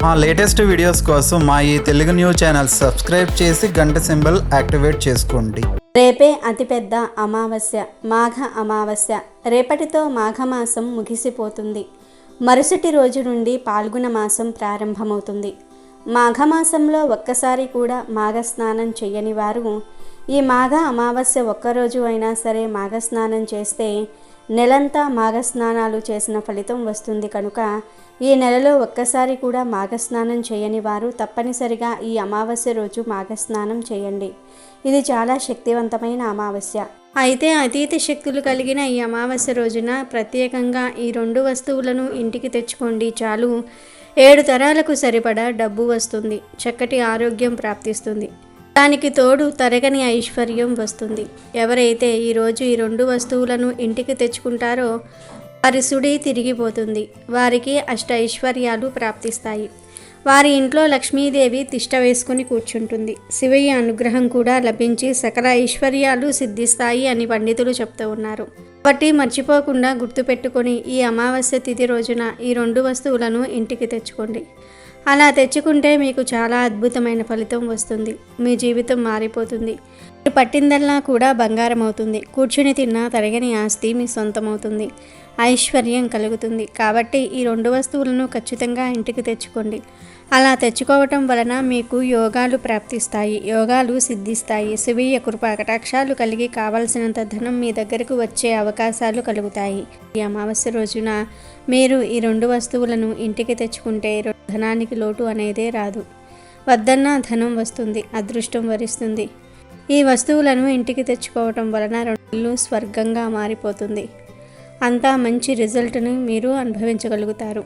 మా latest videos కోసం మా ఈ తెలుగు న్యూస్ ఛానల్ సబ్స్క్రైబ్ చేసి గంట సింబల్ యాక్టివేట్ చేసుకోండి. రేపే అతిపెద్ద అమావాస్య, మాఘ అమావాస్య. రేపటితో మాఘమాసం ముగిసిపోతుంది. మరుసటి రోజు నుండి పాల్గొన మాసం ప్రారంభమవుతుంది. మాఘమాసంలో ఒక్కసారి కూడా మాఘస్నానం చేయని వారు ఈ మాఘ అమావాస్య ఒక్కరోజు అయినా సరే మాఘస్నానం చేస్తే నెలంతా మాఘస్నానాలు చేసిన ఫలితం వస్తుంది. కనుక ఈ నెలలో ఒక్కసారి కూడా మాఘస్నానం చేయని వారు తప్పనిసరిగా ఈ అమావాస్య రోజు మాఘస్నానం చేయండి. ఇది చాలా శక్తివంతమైన అమావాస్య. అయితే అతీత శక్తులు కలిగిన ఈ అమావాస్య రోజున ప్రత్యేకంగా ఈ 2 వస్తువులను ఇంటికి తెచ్చుకోండి. చాలు 7 తరాలకు సరిపడా డబ్బు వస్తుంది, చక్కటి ఆరోగ్యం ప్రాప్తిస్తుంది, దానికి తోడు తరగని ఐశ్వర్యం వస్తుంది. ఎవరైతే ఈరోజు ఈ 2 వస్తువులను ఇంటికి తెచ్చుకుంటారో వారి సుడి తిరిగిపోతుంది, వారికి అష్ట ఐశ్వర్యాలు ప్రాప్తిస్తాయి. వారి ఇంట్లో లక్ష్మీదేవి తిష్ట వేసుకుని కూర్చుంటుంది. శివయ్య అనుగ్రహం కూడా లభించి సకల ఐశ్వర్యాలు సిద్ధిస్తాయి అని పండితులు చెప్తూ ఉన్నారు. కాబట్టి మర్చిపోకుండా గుర్తుపెట్టుకొని ఈ అమావాస్య తిథి రోజున ఈ 2 వస్తువులను ఇంటికి తెచ్చుకోండి. అలా తెచ్చుకుంటే మీకు చాలా అద్భుతమైన ఫలితం వస్తుంది. మీ జీవితం మారిపోతుంది. మీరు పట్టిందల్లా కూడా బంగారం అవుతుంది. కూర్చుని తిన్నా తరగని ఆస్తి మీ సొంతమవుతుంది. ఐశ్వర్యం కలుగుతుంది. కాబట్టి ఈ 2 వస్తువులను ఖచ్చితంగా ఇంటికి తెచ్చుకోండి. అలా తెచ్చుకోవటం వలన మీకు యోగాలు ప్రాప్తిస్తాయి, యోగాలు సిద్ధిస్తాయి. శివయ్య కృపా కటాక్షాలు కలిగి కావలసినంత ధనం మీ దగ్గరకు వచ్చే అవకాశాలు కలుగుతాయి. ఈ అమావాస్య రోజున మీరు ఈ 2 వస్తువులను ఇంటికి తెచ్చుకుంటే ధనానికి లోటు అనేదే రాదు. వద్దన్నా ధనం వస్తుంది, అదృష్టం వరిస్తుంది. ఈ వస్తువులను ఇంటికి తెచ్చుకోవటం వలన 2 ఇల్లు స్వర్గంగా మారిపోతుంది. అంతా మంచి రిజల్ట్ను మీరు అనుభవించగలుగుతారు.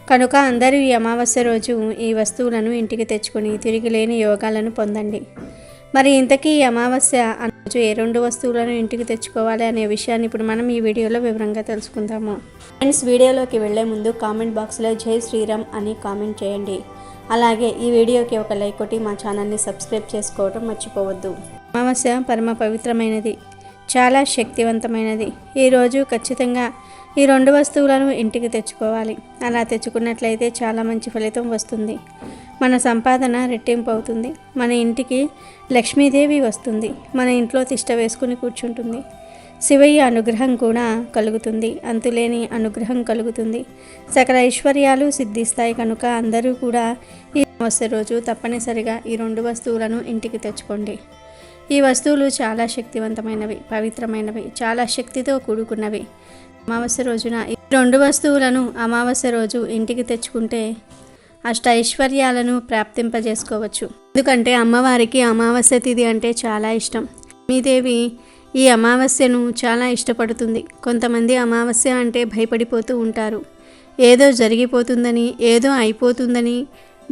కనుక అందరూ ఈ అమావాస్య రోజు ఈ వస్తువులను ఇంటికి తెచ్చుకొని తిరిగిలేని యోగాలను పొందండి. మరి ఇంతకీ ఈ అమావాస్య రోజు ఏ 2 వస్తువులను ఇంటికి తెచ్చుకోవాలి అనే విషయాన్ని ఇప్పుడు మనం ఈ వీడియోలో వివరంగా తెలుసుకుందాము. ఫ్రెండ్స్, వీడియోలోకి వెళ్లే ముందు కామెంట్ బాక్స్లో జై శ్రీరామ్ అని కామెంట్ చేయండి. అలాగే ఈ వీడియోకి ఒక లైక్ కొట్టి మా ఛానల్ని సబ్స్క్రైబ్ చేసుకోవడం మర్చిపోవద్దు. అమావాస్య పరమ పవిత్రమైనది, చాలా శక్తివంతమైనది. ఈరోజు ఖచ్చితంగా ఈ 2 వస్తువులను ఇంటికి తెచ్చుకోవాలి. అలా తెచ్చుకున్నట్లయితే చాలా మంచి ఫలితం వస్తుంది. మన సంపాదన రెట్టింపు అవుతుంది. మన ఇంటికి లక్ష్మీదేవి వస్తుంది. మన ఇంట్లో తిష్ట వేసుకుని కూర్చుంటుంది. శివయ్య అనుగ్రహం కూడా కలుగుతుంది. అంతులేని అనుగ్రహం కలుగుతుంది. సకల ఐశ్వర్యాలు సిద్ధిస్తాయి. కనుక అందరూ కూడా ఈ అమావాస్య రోజు తప్పనిసరిగా ఈ 2 వస్తువులను ఇంటికి తెచ్చుకోండి. ఈ వస్తువులు చాలా శక్తివంతమైనవి, పవిత్రమైనవి, చాలా శక్తితో కూడుకున్నవి. అమావాస్య రోజున ఈ 2 వస్తువులను అమావాస్య రోజు ఇంటికి తెచ్చుకుంటే అష్ట ఐశ్వర్యాలను ప్రాప్తింపజేసుకోవచ్చు. ఎందుకంటే అమ్మవారికి అమావాస్య తిథి అంటే చాలా ఇష్టం. లక్ష్మీదేవి ఈ అమావాస్యను చాలా ఇష్టపడుతుంది. కొంతమంది అమావాస్య అంటే భయపడిపోతూ ఉంటారు. ఏదో జరిగిపోతుందని, ఏదో అయిపోతుందని,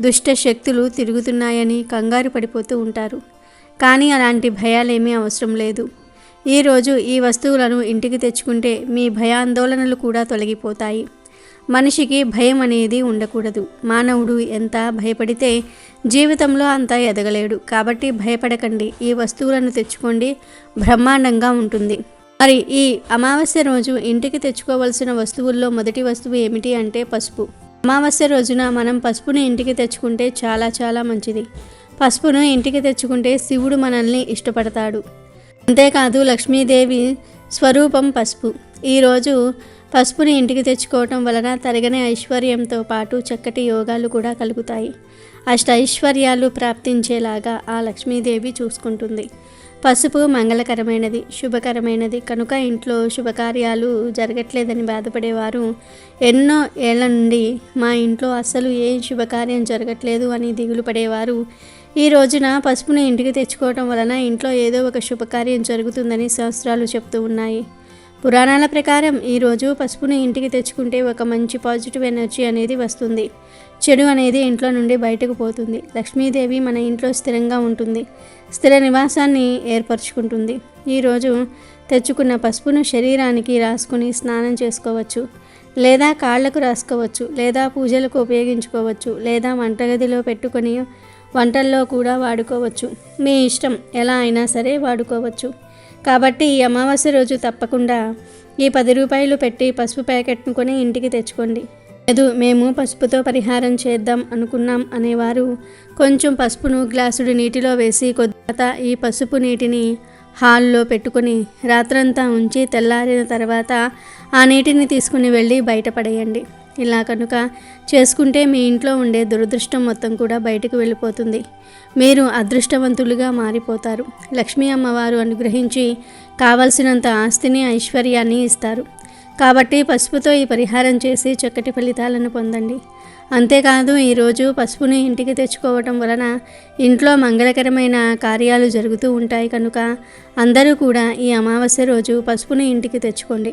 దుష్ట శక్తులు తిరుగుతున్నాయని కంగారు పడిపోతూ ఉంటారు. కానీ అలాంటి భయాలేమీ అవసరం లేదు. ఈరోజు ఈ వస్తువులను ఇంటికి తెచ్చుకుంటే మీ భయాందోళనలు కూడా తొలగిపోతాయి. మనిషికి భయం అనేది ఉండకూడదు. మానవుడు ఎంత భయపడితే జీవితంలో అంతా ఎదగలేడు. కాబట్టి భయపడకండి, ఈ వస్తువులను తెచ్చుకోండి, బ్రహ్మాండంగా ఉంటుంది. మరి ఈ అమావాస్య రోజు ఇంటికి తెచ్చుకోవలసిన వస్తువుల్లో మొదటి వస్తువు ఏమిటి అంటే పసుపు. అమావాస్య రోజున మనం పసుపుని ఇంటికి తెచ్చుకుంటే చాలా చాలా మంచిది. పసుపును ఇంటికి తెచ్చుకుంటే శివుడు మనల్ని ఇష్టపడతాడు. అంతేకాదు లక్ష్మీదేవి స్వరూపం పసుపు. ఈరోజు పసుపుని ఇంటికి తెచ్చుకోవటం వలన తరగని ఐశ్వర్యంతో పాటు చక్కటి యోగాలు కూడా కలుగుతాయి. అష్ట ఐశ్వర్యాలు ప్రాప్తించేలాగా ఆ లక్ష్మీదేవి చూసుకుంటుంది. పసుపు మంగళకరమైనది, శుభకరమైనది. కనుక ఇంట్లో శుభకార్యాలు జరగట్లేదని బాధపడేవారు ఎన్నో ఏళ్ల నుండి మా ఇంట్లో అస్సలు ఏ శుభకార్యం జరగట్లేదు అని దిగులు పడేవారు ఈ రోజున పసుపును ఇంటికి తెచ్చుకోవటం వలన ఇంట్లో ఏదో ఒక శుభకార్యం జరుగుతుందని శాస్త్రాలు చెప్తూ ఉన్నాయి. పురాణాల ప్రకారం ఈరోజు పసుపును ఇంటికి తెచ్చుకుంటే ఒక మంచి పాజిటివ్ ఎనర్జీ అనేది వస్తుంది. చెడు అనేది ఇంట్లో నుండి బయటకు పోతుంది. లక్ష్మీదేవి మన ఇంట్లో స్థిరంగా ఉంటుంది, స్థిర నివాసాన్ని ఏర్పరచుకుంటుంది. ఈరోజు తెచ్చుకున్న పసుపును శరీరానికి రాసుకుని స్నానం చేసుకోవచ్చు, లేదా కాళ్లకు రాసుకోవచ్చు, లేదా పూజలకు ఉపయోగించుకోవచ్చు, లేదా వంటగదిలో పెట్టుకొని వంటల్లో కూడా వాడుకోవచ్చు. మీ ఇష్టం, ఎలా అయినా సరే వాడుకోవచ్చు. కాబట్టి ఈ అమావాస్య రోజు తప్పకుండా ఈ 10 రూపాయలు పెట్టి పసుపు ప్యాకెట్ను కొని ఇంటికి తెచ్చుకోండి. లేదు మేము పసుపుతో పరిహారం చేద్దాం అనుకున్నాం అనేవారు కొంచెం పసుపును గ్లాసుడు నీటిలో వేసి కొద్దిగా ఈ పసుపు నీటిని హాల్లో పెట్టుకొని రాత్రంతా ఉంచి తెల్లారిన తర్వాత ఆ నీటిని తీసుకుని వెళ్ళి బయటపడేయండి. ఇలా కనుక చేసుకుంటే మీ ఇంట్లో ఉండే దురదృష్టం మొత్తం కూడా బయటకు వెళ్ళిపోతుంది. మీరు అదృష్టవంతులుగా మారిపోతారు. లక్ష్మీ అమ్మవారు అనుగ్రహించి కావలసినంత ఆస్తిని ఐశ్వర్యాన్ని ఇస్తారు. కాబట్టి పసుపుతో ఈ పరిహారం చేసి చక్కటి ఫలితాలను పొందండి. అంతేకాదు ఈరోజు పసుపుని ఇంటికి తెచ్చుకోవటం వలన ఇంట్లో మంగళకరమైన కార్యాలు జరుగుతూ ఉంటాయి కనుక అందరూ కూడా ఈ అమావాస్య రోజు పసుపుని ఇంటికి తెచ్చుకోండి.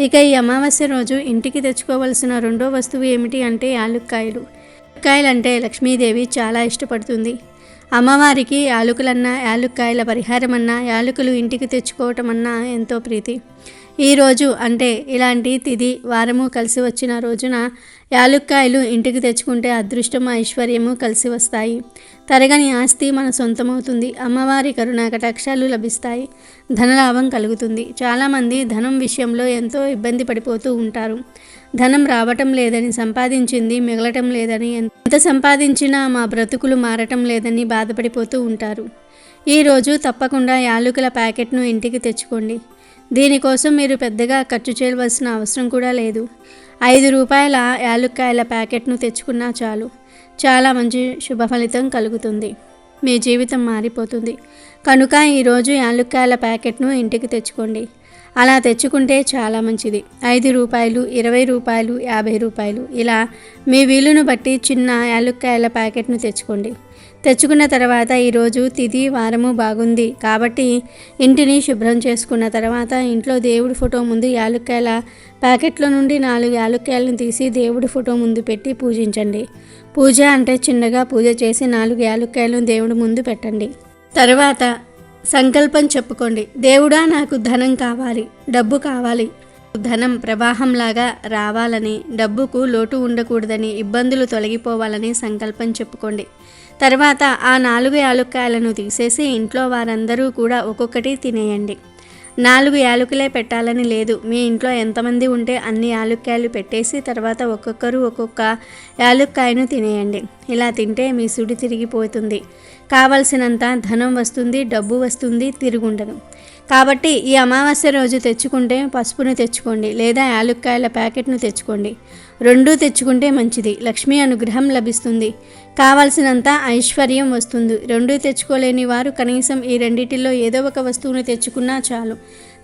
ఇక ఈ అమావాస్య రోజు ఇంటికి తెచ్చుకోవలసిన రెండో వస్తువు ఏమిటి అంటే యాలుక్కాయలు. యాలుక్కాయలంటే లక్ష్మీదేవి చాలా ఇష్టపడుతుంది. అమ్మవారికి యాలకులన్నా, యాలుక్కాయల పరిహారం అన్నా, యాలకులు ఇంటికి తెచ్చుకోవటం అన్నా ఎంతో ప్రీతి. ఈరోజు అంటే ఇలాంటి తిథి వారము కలిసి వచ్చిన రోజున యాలుక్కాయలు ఇంటికి తెచ్చుకుంటే అదృష్టము ఐశ్వర్యము కలిసి వస్తాయి. తరగని ఆస్తి మన సొంతమవుతుంది. అమ్మవారి కరుణా కటాక్షాలు లభిస్తాయి. ధనలాభం కలుగుతుంది. చాలామంది ధనం విషయంలో ఎంతో ఇబ్బంది పడిపోతూ ఉంటారు. ధనం రావటం లేదని, సంపాదించింది మిగలటం లేదని, ఎంత సంపాదించినా మా బ్రతుకులు మారటం లేదని బాధపడిపోతూ ఉంటారు. ఈరోజు తప్పకుండా యాలకుల ప్యాకెట్ను ఇంటికి తెచ్చుకోండి. దీనికోసం మీరు పెద్దగా ఖర్చు చేయవలసిన అవసరం కూడా లేదు. 5 రూపాయల యాలుక్కాయల ప్యాకెట్ను తెచ్చుకున్నా చాలు. చాలా మంచి శుభ ఫలితం కలుగుతుంది. మీ జీవితం మారిపోతుంది. కనుక ఈరోజు యాలుక్కాయల ప్యాకెట్ను ఇంటికి తెచ్చుకోండి. అలా తెచ్చుకుంటే చాలా మంచిది. 5 రూపాయలు, 20 రూపాయలు, 50 రూపాయలు ఇలా మీ వీలును బట్టి చిన్న యాలుక్కాయల ప్యాకెట్ను తెచ్చుకోండి. తెచ్చుకున్న తర్వాత ఈరోజు తిథి వారము బాగుంది కాబట్టి ఇంటిని శుభ్రం చేసుకున్న తర్వాత ఇంట్లో దేవుడి ఫోటో ముందు యాలుక్కాయల ప్యాకెట్లో నుండి 4 యాలుక్కాయలను తీసి దేవుడి ఫోటో ముందు పెట్టి పూజించండి. పూజ అంటే చిన్నగా పూజ చేసి 4 యాలుక్కాయలను దేవుడి ముందు పెట్టండి. తర్వాత సంకల్పం చెప్పుకోండి. దేవుడా, నాకు ధనం కావాలి, డబ్బు కావాలి, ధనం ప్రవాహంలాగా రావాలని, డబ్బుకు లోటు ఉండకూడదని, ఇబ్బందులు తొలగిపోవాలని సంకల్పం చెప్పుకోండి. తర్వాత ఆ 4 యాలుక్కాయలను తీసేసి ఇంట్లో వారందరూ కూడా ఒక్కొక్కటి తినేయండి. 4 యాలకులే పెట్టాలని లేదు. మీ ఇంట్లో ఎంతమంది ఉంటే అన్ని యాలుక్కాయలు పెట్టేసి తర్వాత ఒక్కొక్కరు ఒక్కొక్క యాలుక్కాయను తినేయండి. ఇలా తింటే మీ సుడి తిరిగిపోతుంది. కావలసినంత ధనం వస్తుంది, డబ్బు వస్తుంది, తిరుగుండదు. కాబట్టి ఈ అమావాస్య రోజు తెచ్చుకుంటే పసుపును తెచ్చుకోండి లేదా యాలుక్కాయల ప్యాకెట్ను తెచ్చుకోండి. 2 తెచ్చుకుంటే మంచిది. లక్ష్మీ అనుగ్రహం లభిస్తుంది. కావలసినంత ఐశ్వర్యం వస్తుంది. 2 తెచ్చుకోలేని వారు కనీసం ఈ రెండిటిలో ఏదో ఒక వస్తువును తెచ్చుకున్నా చాలు.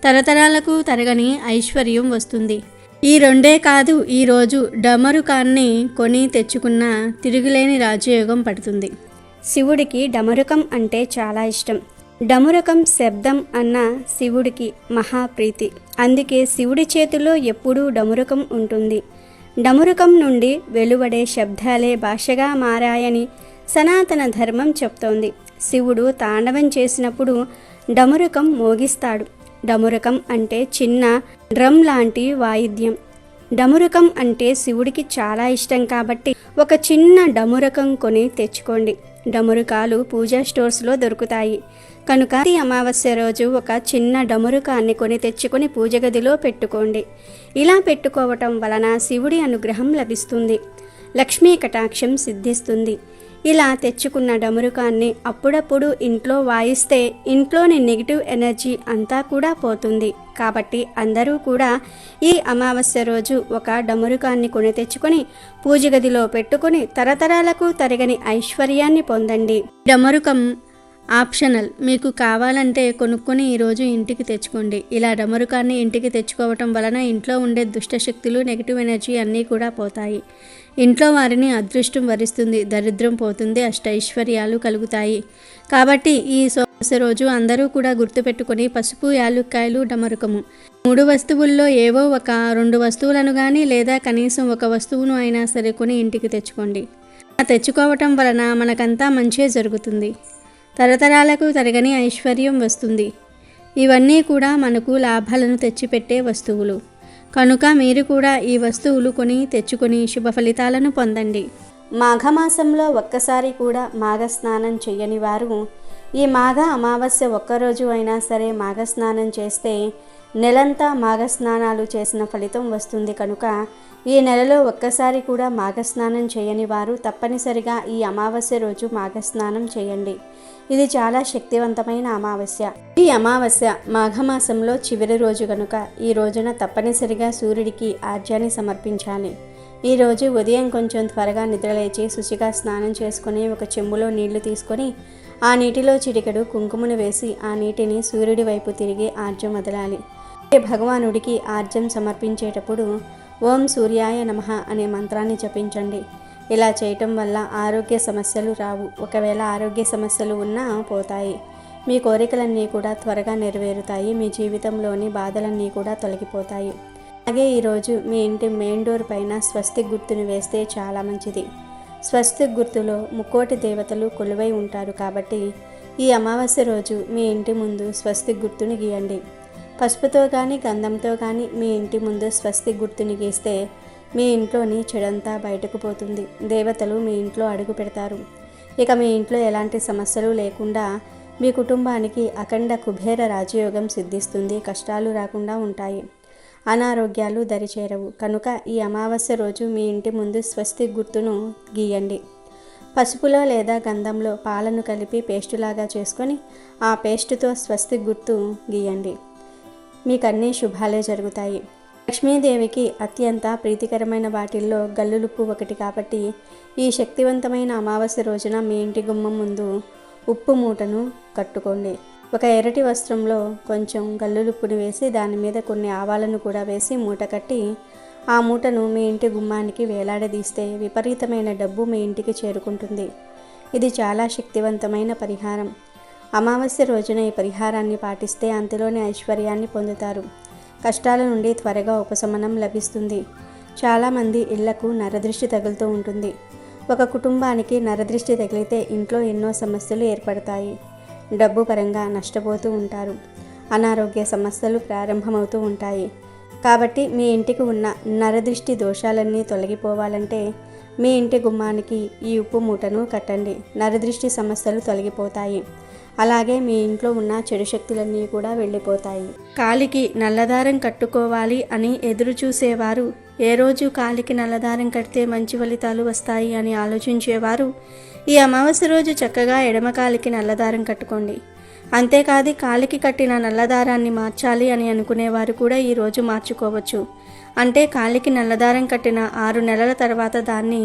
తరతరాలకు తరగని ఐశ్వర్యం వస్తుంది. ఈ 2 కాదు, ఈరోజు డమరుకాన్ని కొని తెచ్చుకున్న తిరుగులేని రాజయోగం పడుతుంది. శివుడికి డమరుకం అంటే చాలా ఇష్టం. డమరుకం శబ్దం అన్న శివుడికి మహాప్రీతి. అందుకే శివుడి చేతిలో ఎప్పుడూ డమరుకం ఉంటుంది. డమరుకం నుండి వెలువడే శబ్దాలే భాషగా మారాయని సనాతన ధర్మం చెప్తోంది. శివుడు తాండవం చేసినప్పుడు డమరుకం మోగిస్తాడు. డమరుకం అంటే చిన్న డ్రమ్ లాంటి వాయిద్యం. డమరుకం అంటే శివుడికి చాలా ఇష్టం కాబట్టి ఒక చిన్న డమరుకం కొని తెచ్చుకోండి. డమరుకాలు పూజా స్టోర్స్లో దొరుకుతాయి కనుక ఈ అమావాస్య రోజు ఒక చిన్న డమరుకాన్ని కొని తెచ్చుకొని పూజ గదిలో పెట్టుకోండి. ఇలా పెట్టుకోవటం వలన శివుడి అనుగ్రహం లభిస్తుంది. లక్ష్మీ కటాక్షం సిద్ధిస్తుంది. ఇలా తెచ్చుకున్న డమరుకాన్ని అప్పుడప్పుడు ఇంట్లో వాయిస్తే ఇంట్లోని నెగిటివ్ ఎనర్జీ అంతా కూడా పోతుంది. కాబట్టి అందరూ కూడా ఈ అమావాస్య రోజు ఒక డమరుకాన్ని కొని తెచ్చుకొని పూజ గదిలో పెట్టుకొని తరతరాలకు తరగని ఐశ్వర్యాన్ని పొందండి. డమరుకం ఆప్షనల్. మీకు కావాలంటే కొనుక్కొని ఈరోజు ఇంటికి తెచ్చుకోండి. ఇలా డమరుకాన్ని ఇంటికి తెచ్చుకోవటం వలన ఇంట్లో ఉండే దుష్టశక్తులు, నెగిటివ్ ఎనర్జీ అన్నీ కూడా పోతాయి. ఇంట్లో వారిని అదృష్టం వరిస్తుంది, దరిద్రం పోతుంది, అష్టైశ్వర్యాలు కలుగుతాయి. కాబట్టి ఈ సోమవారం రోజు అందరూ కూడా గుర్తుపెట్టుకొని పసుపు, యాలుక్కాయలు, డమరుకము 3 వస్తువుల్లో ఏవో ఒక 2 వస్తువులను కానీ లేదా కనీసం ఒక వస్తువును అయినా సరే కొని ఇంటికి తెచ్చుకోండి. తెచ్చుకోవటం వలన మనకంతా మంచే జరుగుతుంది. తరతరాలకు తరగని ఐశ్వర్యం వస్తుంది. ఇవన్నీ కూడా మనకు లాభాలను తెచ్చిపెట్టే వస్తువులు కనుక మీరు కూడా ఈ వస్తువులు కొని తెచ్చుకొని శుభ ఫలితాలను పొందండి. మాఘమాసంలో ఒక్కసారి కూడా మాఘ స్నానం చెయ్యని వారు ఈ మాఘ అమావాస్య ఒక్కరోజు అయినా సరే మాఘ స్నానం చేస్తే నెలంతా మాఘ స్నానాలు చేసిన ఫలితం వస్తుంది. కనుక ఈ నెలలో ఒక్కసారి కూడా మాఘస్నానం చేయని వారు తప్పనిసరిగా ఈ అమావాస్య రోజు మాఘస్నానం చేయండి. ఇది చాలా శక్తివంతమైన అమావాస్య. ఈ అమావాస్య మాఘమాసంలో చివరి రోజు కనుక ఈ రోజున తప్పనిసరిగా సూర్యుడికి ఆర్ఘ్యాన్ని సమర్పించాలి. ఈ రోజు ఉదయం కొంచెం త్వరగా నిద్రలేచి శుచిగా స్నానం చేసుకుని ఒక చెంబులో నీళ్లు తీసుకొని ఆ నీటిలో చిటికెడు కుంకుమను వేసి ఆ నీటిని సూర్యుడి వైపు తిరిగి ఆర్ఘ్యం వదలాలి. భగవానుడికి ఆర్ఘ్యం సమర్పించేటప్పుడు ఓం సూర్యాయ నమః అనే మంత్రాన్ని జపించండి. ఇలా చేయటం వల్ల ఆరోగ్య సమస్యలు రావు. ఒకవేళ ఆరోగ్య సమస్యలు ఉన్నా పోతాయి. మీ కోరికలన్నీ కూడా త్వరగా నెరవేరుతాయి. మీ జీవితంలోని బాధలన్నీ కూడా తొలగిపోతాయి. అలాగే ఈరోజు మీ ఇంటి మెయిన్ డోర్ పైన స్వస్తిక్ గుర్తును వేస్తే చాలా మంచిది. స్వస్తిక్ గుర్తులో ముక్కోటి దేవతలు కొలువై ఉంటారు కాబట్టి ఈ అమావాస్య రోజు మీ ఇంటి ముందు స్వస్తిక్ గుర్తుని గీయండి. పసుపుతో కానీ గంధంతో కానీ మీ ఇంటి ముందు స్వస్తిక్ గుర్తుని గీస్తే మీ ఇంట్లోని చెడంతా బయటకు పోతుంది. దేవతలు మీ ఇంట్లో అడుగు పెడతారు. ఇక మీ ఇంట్లో ఎలాంటి సమస్యలు లేకుండా మీ కుటుంబానికి అఖండ కుబేర రాజయోగం సిద్ధిస్తుంది. కష్టాలు రాకుండా ఉంటాయి. అనారోగ్యాలు దరిచేరవు. కనుక ఈ అమావాస్య రోజు మీ ఇంటి ముందు స్వస్తిక్ గుర్తును గీయండి. పసుపులో లేదా గంధంలో పాలను కలిపి పేస్టులాగా చేసుకొని ఆ పేస్టుతో స్వస్తిక్ గుర్తు గీయండి. మీకు అన్ని శుభాలే జరుగుతాయి. లక్ష్మీదేవికి అత్యంత ప్రీతికరమైన వాటిల్లో గల్లులుప్పు ఒకటి కాబట్టి ఈ శక్తివంతమైన అమావాస్య రోజున మీ ఇంటి గుమ్మం ముందు ఉప్పు మూటను కట్టుకోండి. ఒక ఎర్రటి వస్త్రంలో కొంచెం గల్లులుప్పుని వేసి దాని మీద కొన్ని ఆవాలను కూడా వేసి మూట కట్టి ఆ మూటను మీ ఇంటి గుమ్మానికి వేలాడదీస్తే విపరీతమైన డబ్బు మీ ఇంటికి చేరుకుంటుంది. ఇది చాలా శక్తివంతమైన పరిహారం. అమావాస్య రోజున ఈ పరిహారాన్ని పాటిస్తే అంతలోనే ఐశ్వర్యాన్ని పొందుతారు. కష్టాల నుండి త్వరగా ఉపశమనం లభిస్తుంది. చాలామంది ఇళ్లకు నరదృష్టి తగులుతూ ఉంటుంది. ఒక కుటుంబానికి నరదృష్టి తగిలితే ఇంట్లో ఎన్నో సమస్యలు ఏర్పడతాయి. డబ్బు పరంగా నష్టపోతూ ఉంటారు. అనారోగ్య సమస్యలు ప్రారంభమవుతూ ఉంటాయి. కాబట్టి మీ ఇంటికి ఉన్న నరదృష్టి దోషాలన్నీ తొలగిపోవాలంటే మీ ఇంటి గుమ్మానికి ఈ ఉప్పు మూటను కట్టండి. నరదృష్టి సమస్యలు తొలగిపోతాయి. అలాగే మీ ఇంట్లో ఉన్న చెడు శక్తులన్నీ కూడా వెళ్ళిపోతాయి. కాలికి నల్లదారం కట్టుకోవాలి అని ఎదురు చూసేవారు, ఏ రోజు కాలికి నల్లదారం కడితే మంచి ఫలితాలు వస్తాయి అని ఆలోచించేవారు ఈ అమావాస్య రోజు చక్కగా ఎడమ కాలికి నల్లదారం కట్టుకోండి. అంతేకాదు కాలికి కట్టిన నల్లదారాన్ని మార్చాలి అని అనుకునేవారు కూడా ఈరోజు మార్చుకోవచ్చు. అంటే కాలికి నల్లదారం కట్టిన 6 నెలల తర్వాత దాన్ని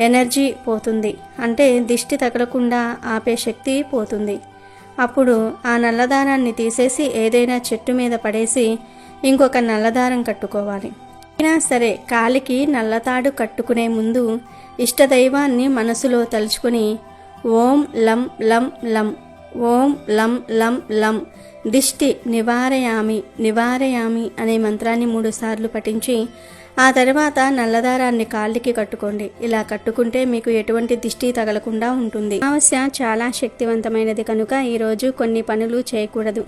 ఎనర్జీ పోతుంది. అంటే దిష్టి తగలకుండా ఆపే శక్తి పోతుంది. అప్పుడు ఆ నల్లదారాన్ని తీసేసి ఏదైనా చెట్టు మీద పడేసి ఇంకొక నల్లదారం కట్టుకోవాలి. అయినా సరే కాలికి నల్లతాడు కట్టుకునే ముందు ఇష్టదైవాన్ని మనసులో తలుచుకుని ఓం లం లం లం, ఓం లం లం లం దిష్టి నివారయామి నివారయామి అనే మంత్రాన్ని 3 సార్లు పఠించి ఆ తర్వాత నల్లదారాన్ని కాళ్ళకి కట్టుకోండి. ఇలా కట్టుకుంటే మీకు ఎటువంటి దిష్టి తగలకుండా ఉంటుంది. అమావాస్య చాలా శక్తివంతమైనది కనుక ఈరోజు కొన్ని పనులు చేయకూడదు.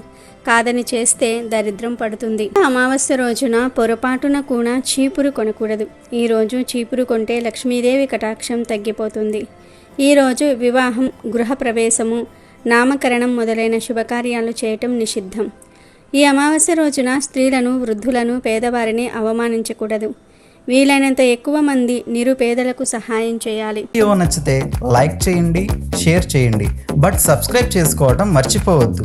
కాదని చేస్తే దరిద్రం పడుతుంది. అమావాస్య రోజున పొరపాటున కూడా చీపురు కొనకూడదు. ఈరోజు చీపురు కొంటే లక్ష్మీదేవి కటాక్షం తగ్గిపోతుంది. ఈరోజు వివాహం, గృహప్రవేశము, నామకరణం మొదలైన శుభకార్యాలు చేయటం నిషిద్ధం. ఈ అమావాస్య రోజున స్త్రీలను, వృద్ధులను, పేదవారిని అవమానించకూడదు. వీలైనంత ఎక్కువ మంది నిరుపేదలకు సహాయం చేయాలి. వీడియో నచ్చితే లైక్ చేయండి, షేర్ చేయండి, బట్ సబ్స్క్రైబ్ చేసుకోవడం మర్చిపోవద్దు.